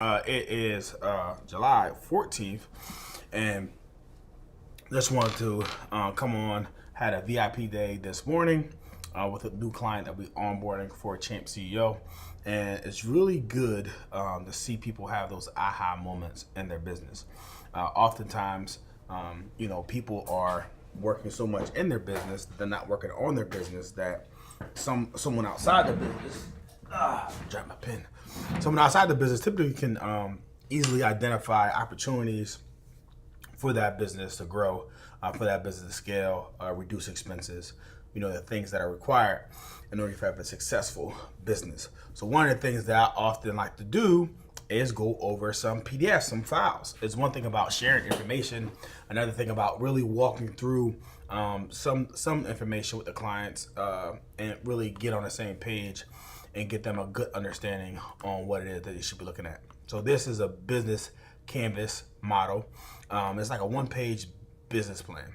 It is July 14th, and just wanted to come on. Had a VIP day this morning with a new client that we onboarding for Champ CEO, and it's really good to see people have those aha moments in their business. Oftentimes, people are working so much in their business, they're not working on their business that someone outside the business drop my pen. Someone outside the business typically can easily identify opportunities for that business to grow, for that business to scale, reduce expenses, the things that are required in order to have a successful business. So one of the things that I often like to do is go over some PDFs, some files. It's one thing about sharing information, another thing about really walking through some information with the clients and really get on the same page and get them a good understanding on what it is that they should be looking at. So this is a business canvas model. It's like a one-page business plan.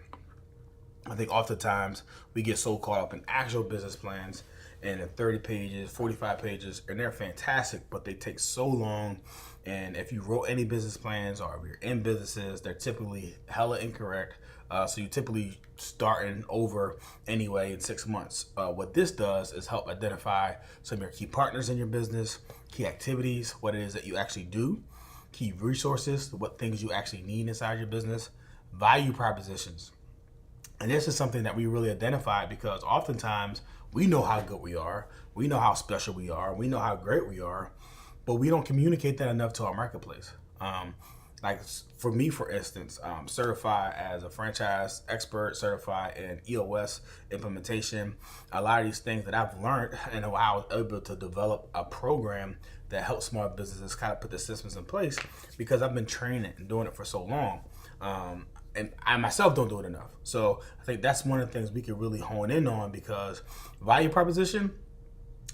I think oftentimes we get so caught up in actual business plans and in 30 pages, 45 pages, and they're fantastic, but they take so long. And if you wrote any business plans or if you're in businesses, they're typically hella incorrect. So you typically starting over anyway in 6 months. What this does is help identify some of your key partners in your business, key activities, what it is that you actually do, key resources, what things you actually need inside your business, value propositions. And this is something that we really identify because oftentimes we know how good we are, we know how special we are, we know how great we are, but we don't communicate that enough to our marketplace. Like for me, for instance, certified as a franchise expert, certified in EOS implementation, a lot of these things that I've learned and how I was able to develop a program that helps small businesses kind of put the systems in place because I've been training and doing it for so long. And I myself don't do it enough. So I think that's one of the things we can really hone in on because value proposition,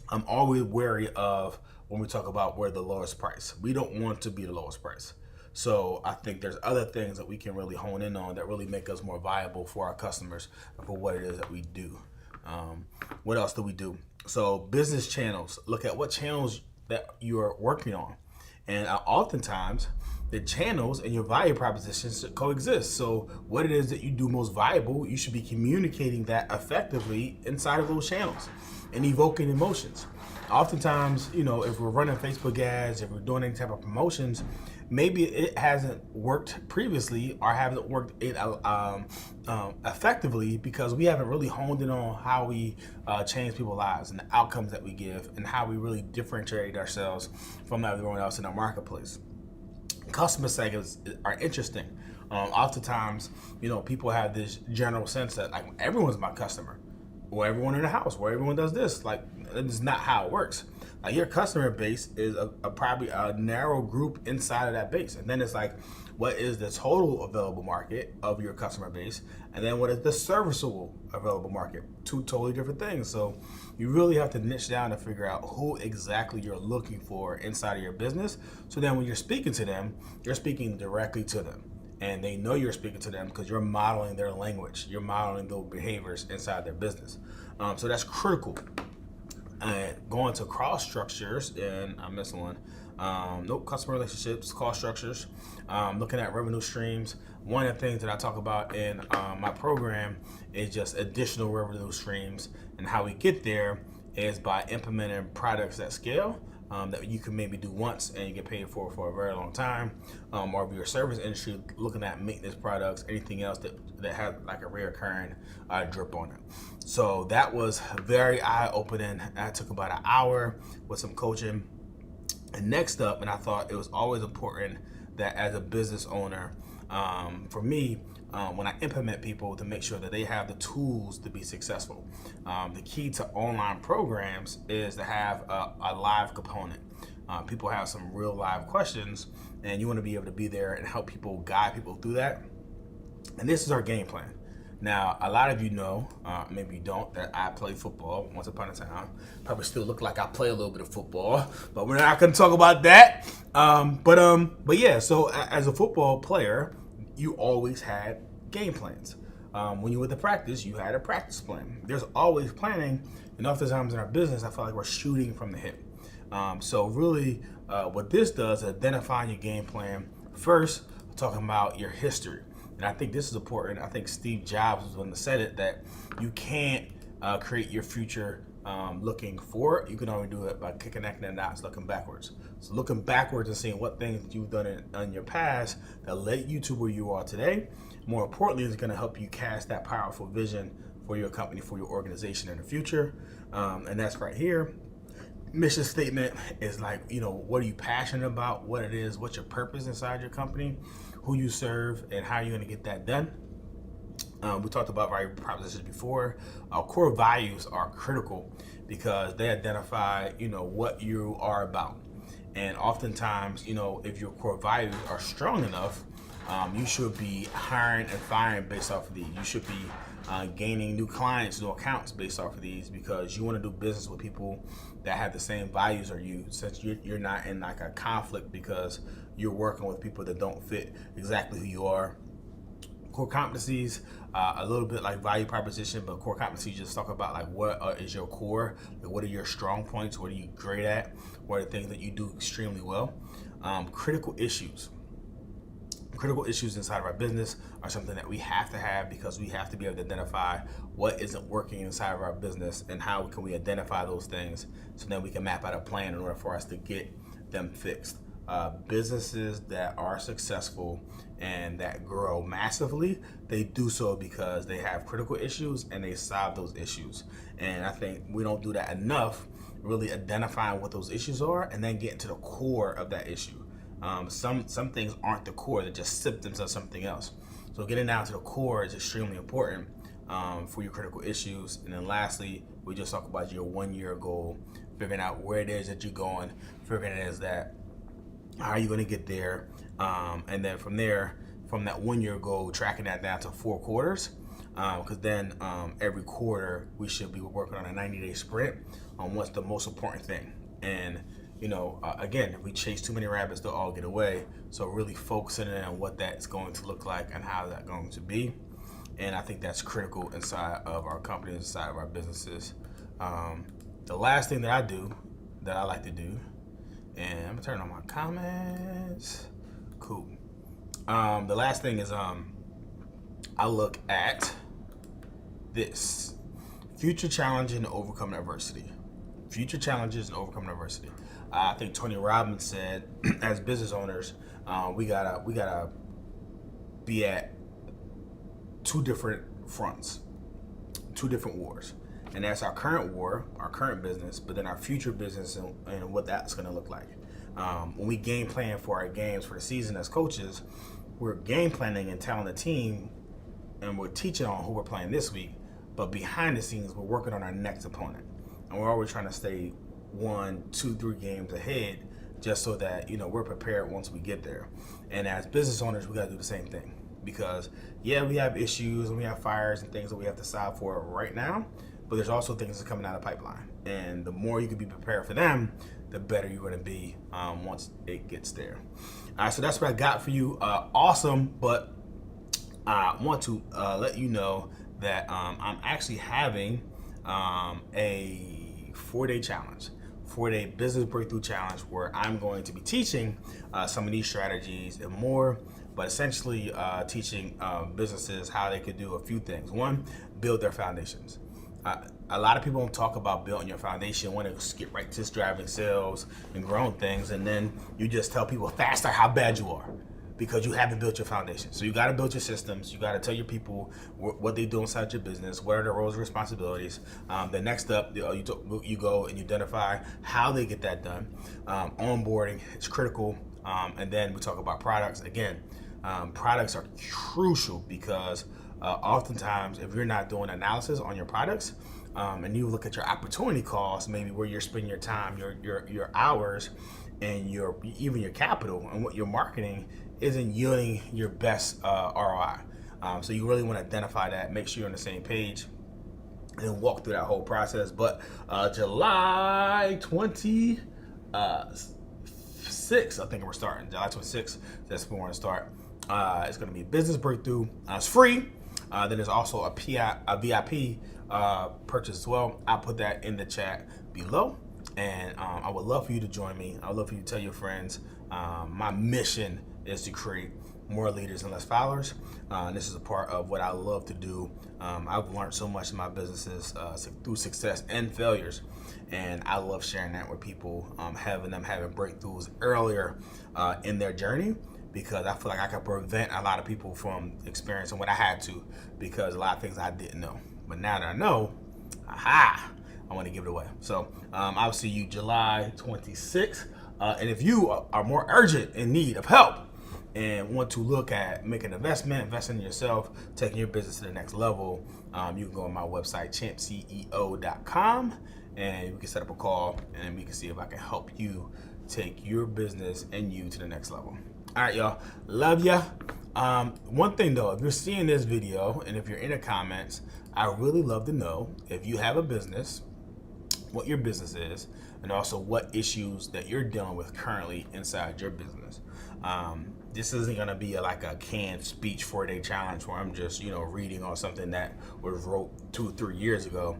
I'm always wary of when we talk about where the lowest price. We don't want to be the lowest price. So I think there's other things that we can really hone in on that really make us more viable for our customers and for what it is that we do. What else do we do? So business channels. Look at what channels that you're working on. And oftentimes, the channels and your value propositions coexist. So what it is that you do most valuable, you should be communicating that effectively inside of those channels and evoking emotions. Oftentimes, if we're running Facebook ads, if we're doing any type of promotions, maybe it hasn't worked previously or hasn't worked effectively because we haven't really honed in on how we change people's lives and the outcomes that we give and how we really differentiate ourselves from everyone else in our marketplace. Customer segments are interesting. Oftentimes, people have this general sense that like everyone's my customer, or everyone in the house, or everyone does this. Like, it's not how it works. Like your customer base is probably a narrow group inside of that base, and then it's like, what is the total available market of your customer base, and then what is the serviceable available market? Two totally different things. So you really have to niche down to figure out who exactly you're looking for inside of your business. So then when you're speaking to them, you're speaking directly to them. And they know you're speaking to them because you're modeling their language. You're modeling those behaviors inside their business. So that's critical. And going to cross structures, and I missed one. Customer relationships, cost structures, looking at revenue streams. One of the things that I talk about in my program is just additional revenue streams, and how we get there is by implementing products at scale that you can maybe do once and you get paid for a very long time, or if you're a service industry looking at maintenance products, anything else that has like a reoccurring drip on it. So that was very eye-opening. I took about an hour with some coaching. And next up, and I thought it was always important that as a business owner, for me, when I implement people, to make sure that they have the tools to be successful. The key to online programs is to have a live component. People have some real live questions, and you want to be able to be there and help people, guide people through that. And this is our game plan. Now, a lot of you know, maybe you don't, that I play football once upon a time. Probably still look like I play a little bit of football, but we're not going to talk about that. But yeah, so as a football player, you always had game plans. When you were at the practice, you had a practice plan. There's always planning, and oftentimes in our business, I feel like we're shooting from the hip. So really, what this does is identifying your game plan. First, we're talking about your history. And I think this is important. I think Steve Jobs was the one that said it, that you can't create your future looking forward. You can only do it by connecting the dots, looking backwards. So looking backwards and seeing what things you've done in your past that led you to where you are today. More importantly, it's going to help you cast that powerful vision for your company, for your organization in the future. And that's right here. Mission statement is like, what are you passionate about, what it is, what's your purpose inside your company, who you serve, and how you're going to get that done. We talked about value propositions before. Core values are critical because they identify, what you are about. And oftentimes, if your core values are strong enough, you should be hiring and firing based off of these. You should be gaining new clients, new accounts based off of these, because you want to do business with people that have the same values as you, since you're not in like a conflict because you're working with people that don't fit exactly who you are. Core competencies, a little bit like value proposition, but core competencies just talk about like what is your core, like what are your strong points, what are you great at, what are the things that you do extremely well. Critical issues inside of our business are something that we have to have, because we have to be able to identify what isn't working inside of our business and how can we identify those things so then we can map out a plan in order for us to get them fixed. Businesses that are successful and that grow massively, they do so because they have critical issues and they solve those issues. And I think we don't do that enough, really identifying what those issues are and then getting to the core of that issue. Some things aren't the core, they're just symptoms of something else. So getting down to the core is extremely important for your critical issues. And then lastly, we just talk about your 1 year goal, figuring out where it is that you're going, figuring it is that how are you going to get there, and then from there, from that 1 year goal, tracking that down to 4 quarters, because then every quarter we should be working on a 90-day sprint on what's the most important thing. And again, if we chase too many rabbits, they'll all get away. So really focusing in on what that's going to look like and how that's going to be. And I think that's critical inside of our companies, inside of our businesses. The last thing that I like to do, and I'm gonna turn on my comments. Cool. The last thing is I look at this: future challenges and overcoming adversity. Future challenges and overcoming adversity. I think Tony Robbins said, as business owners, we gotta be at 2 different fronts, 2 different wars. And that's our current war, our current business, but then our future business and what that's going to look like. When we game plan for our games for the season as coaches, we're game planning and telling the team, and we're teaching on who we're playing this week, but behind the scenes, we're working on our next opponent. And we're always trying to stay 1, 2, 3 games ahead, just so that, we're prepared once we get there. And as business owners, we got to do the same thing, because we have issues and we have fires and things that we have to solve for right now, but there's also things that are coming out of the pipeline. And the more you can be prepared for them, the better you're going to be once it gets there. All right, so that's what I got for you. Awesome, but I want to let you know that I'm actually having a 4-day challenge, 4-day business breakthrough challenge, where I'm going to be teaching some of these strategies and more, but essentially teaching businesses how they could do a few things. 1, build their foundations. A lot of people don't talk about building your foundation, want to skip right to just driving sales and growing things, and then you just tell people faster how bad you are because you haven't built your foundation. So you got to build your systems. You got to tell your people what they do inside your business, what are their roles and responsibilities. The next up, you go and you identify how they get that done. Onboarding is critical, and then we talk about products. Again, products are crucial because oftentimes if you're not doing analysis on your products, and you look at your opportunity costs, maybe where you're spending your time, your hours, and even your capital, and what you're marketing isn't yielding your best ROI. So you really want to identify that, make sure you're on the same page, and then walk through that whole process. But July 26th, I think we're starting. July 26th, that's when we're going to start. It's going to be a business breakthrough. It's free. Then there's also a VIP purchase as well. I'll put that in the chat below. And I would love for you to join me. I would love for you to tell your friends. My mission is to create more leaders and less followers. This is a part of what I love to do. I've learned so much in my businesses through success and failures, and I love sharing that with people, having breakthroughs earlier in their journey, because I feel like I could prevent a lot of people from experiencing what I had to, because a lot of things I didn't know. But now that I know, aha, I want to give it away. So I'll see you July 26th. And if you are more urgent in need of help and want to look at making an investment, investing in yourself, taking your business to the next level, you can go on my website, champceo.com, and we can set up a call and we can see if I can help you take your business and you to the next level. All right, y'all. Love ya. One thing though, if you're seeing this video and if you're in the comments, I really love to know if you have a business, what your business is, and also what issues that you're dealing with currently inside your business. This isn't gonna be like a canned speech 4-day challenge where I'm just, reading on something that was wrote 2 or 3 years ago.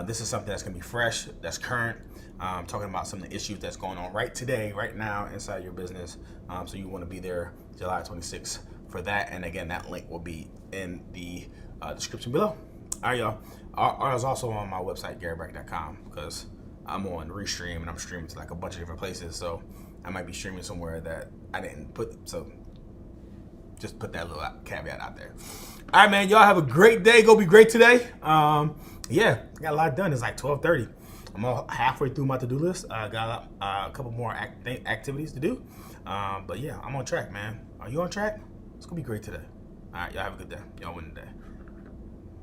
This is something that's gonna be fresh, that's current. Talking about some of the issues that's going on right today, right now inside your business. So you wanna be there July 26th for that. And again, that link will be in the description below. All right, y'all. Ours is also on my website, GaryBrackett.com, because I'm on Restream and I'm streaming to like a bunch of different places. So I might be streaming somewhere that I didn't put. So just put that little caveat out there. All right, man. Y'all have a great day. Go be great today. Yeah, I got a lot done. It's like 12:30. I'm all halfway through my to-do list. I got a couple more activities to do. But yeah, I'm on track, man. Are you on track? It's going to be great today. All right, y'all have a good day. Y'all win the day.